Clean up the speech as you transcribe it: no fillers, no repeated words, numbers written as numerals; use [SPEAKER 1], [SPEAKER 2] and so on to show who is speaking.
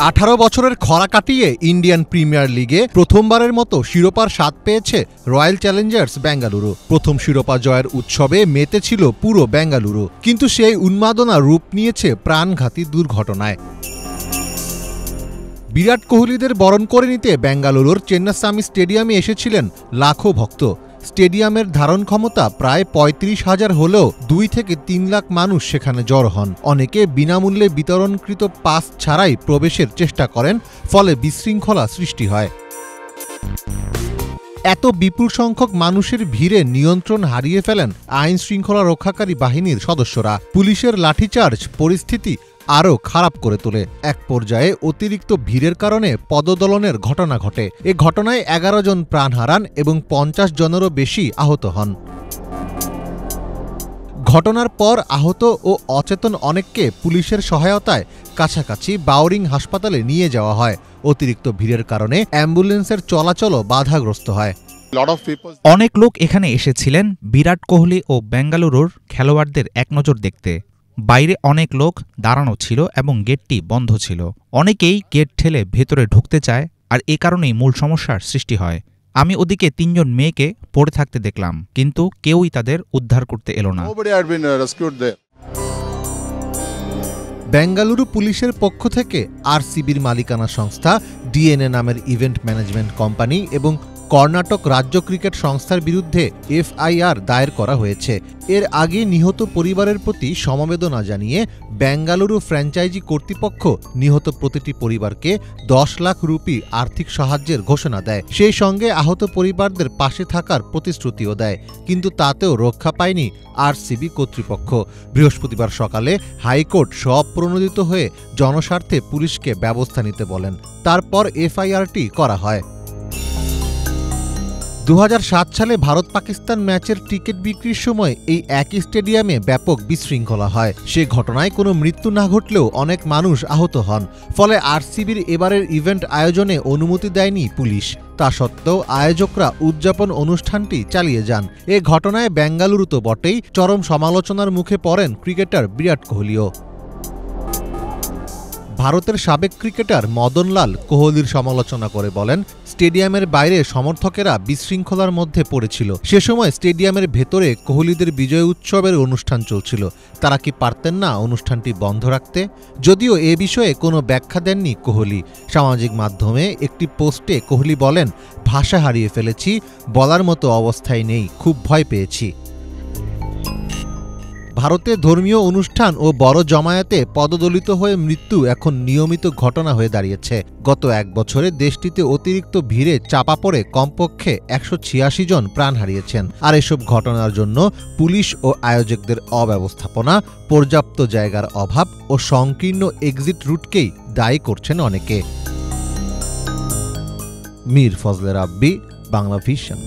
[SPEAKER 1] 18 বছরের খরা কাটিয়ে ইন্ডিয়ান প্রিমিয়ার লিগে প্রথমবারের মতো শিরোপার স্বাদ পেয়েছে রয়্যাল চ্যালেঞ্জার্স বেঙ্গালুরু। প্রথম শিরোপা জয়ের উৎসবে মেতেছিল পুরো বেঙ্গালুরু, কিন্তু সেই উন্মাদনা রূপ নিয়েছে প্রাণঘাতী দুর্ঘটনায়। বিরাট কোহলিদের বরণ করে নিতে বেঙ্গালুরুর চেন্নাস্বামী স্টেডিয়ামে এসেছিলেন লাখো ভক্ত। স্টেডিয়ামের ধারণ ক্ষমতা প্রায় ৩৫,০০০ হলেও ২ থেকে ৩ লাখ মানুষ সেখানে জড়ো হন। অনেকে বিনামূল্যে বিতরণকৃত পাস ছাড়াই প্রবেশের চেষ্টা করেন, ফলে বিশৃঙ্খলা সৃষ্টি হয়। এত বিপুল সংখ্যক মানুষের ভিড়ে নিয়ন্ত্রণ হারিয়ে ফেলেন আইন শৃঙ্খলা রক্ষাকারী বাহিনীর সদস্যরা। পুলিশের লাঠিচার্জ পরিস্থিতি আরও খারাপ করে তোলে। এক পর্যায়ে অতিরিক্ত ভিড়ের কারণে পদদলনের ঘটনা ঘটে। এ ঘটনায় ১১ জন প্রাণ হারান এবং ৫০ জনেরও বেশি আহত হন। ঘটনার পর আহত ও অচেতন অনেককে পুলিশের সহায়তায় কাছাকাছি বাউরিং হাসপাতালে নিয়ে যাওয়া হয়। অতিরিক্ত ভিড়ের কারণে অ্যাম্বুলেন্সের চলাচলও বাধাগ্রস্ত হয়।
[SPEAKER 2] অনেক লোক এখানে এসেছিলেন বিরাট কোহলি ও বেঙ্গালুরুর খেলোয়াড়দের একনজর দেখতে। বাইরে অনেক লোক দাঁড়ানো ছিল এবং গেটটি বন্ধ ছিল। অনেকেই গেট ঠেলে ভেতরে ঢুকতে চায়, আর এ কারণেই মূল সমস্যার সৃষ্টি হয়। আমি ওদিকে ৩ জন মেয়েকে পড়ে থাকতে দেখলাম, কিন্তু কেউই তাদের উদ্ধার করতে এলো না।
[SPEAKER 1] বেঙ্গালুরু পুলিশের পক্ষ থেকে আরসিবির মালিকানা সংস্থা ডিএনএ নামের ইভেন্ট ম্যানেজমেন্ট কোম্পানি এবং কর্ণাটক রাজ্য ক্রিকেট সংস্থার বিরুদ্ধে এফআইআর দায়ের করা হয়েছে। এর আগে নিহত পরিবারের প্রতি সমবেদনা জানিয়ে বেঙ্গালুরু ফ্র্যাঞ্চাইজি কর্তৃপক্ষ নিহত প্রতিটি পরিবারকে ১০ লাখ রুপি আর্থিক সাহায্যের ঘোষণা দেয়। সেই সঙ্গে আহত পরিবারদের পাশে থাকার প্রতিশ্রুতিও দেয়, কিন্তু তাতেও রক্ষা পায়নি আরসিবি কর্তৃপক্ষ। বৃহস্পতিবার সকালে হাইকোর্ট স্বপ্রণোদিত হয়ে জনস্বার্থে পুলিশকে ব্যবস্থা নিতে বলেন। তারপর এফআইআরটি করা হয়। ২০০৭ সালে ভারত পাকিস্তান ম্যাচের টিকিট বিক্রির সময় এই একই স্টেডিয়ামে ব্যাপক বিশৃঙ্খলা হয়। সে ঘটনায় কোনো মৃত্যু না ঘটলেও অনেক মানুষ আহত হন। ফলে আরসিবির এবারের ইভেন্ট আয়োজনে অনুমতি দেয়নি পুলিশ। তা সত্ত্বেও আয়োজকরা উদযাপন অনুষ্ঠানটি চালিয়ে যান। এ ঘটনায় বেঙ্গালুরু তো বটেই, চরম সমালোচনার মুখে পড়েন ক্রিকেটার বিরাট কোহলিও। ভারতের সাবেক ক্রিকেটার মদনলাল কোহলির সমালোচনা করে বলেন, স্টেডিয়ামের বাইরে সমর্থকেরা বিশৃঙ্খলার মধ্যে পড়েছিল। সে সময় স্টেডিয়ামের ভেতরে কোহলিদের বিজয় উৎসবের অনুষ্ঠান চলছিল। তারা কি পারতেন না অনুষ্ঠানটি বন্ধ রাখতে? যদিও এ বিষয়ে কোনো ব্যাখ্যা দেননি কোহলি। সামাজিক মাধ্যমে একটি পোস্টে কোহলি বলেন, ভাষা হারিয়ে ফেলেছি, বলার মতো অবস্থায় নেই, খুব ভয় পেয়েছি। ভারতে ধর্মীয় অনুষ্ঠান ও বড় জমায়েতে পদদলিত হয়ে মৃত্যু এখন নিয়মিত ঘটনা হয়ে দাঁড়িয়েছে। গত ১ বছরে দেশটিতে অতিরিক্ত ভিড়ে চাপা পড়ে কমপক্ষে ১৮৬ জন প্রাণ হারিয়েছেন। আর এসব ঘটনার জন্য পুলিশ ও আয়োজকদের অব্যবস্থাপনা, পর্যাপ্ত জায়গার অভাব ও সংকীর্ণ এক্সিট রুটকেই দায়ী করছেন অনেকে। মীর ফজলে রাব্বি, বাংলা ভিশন।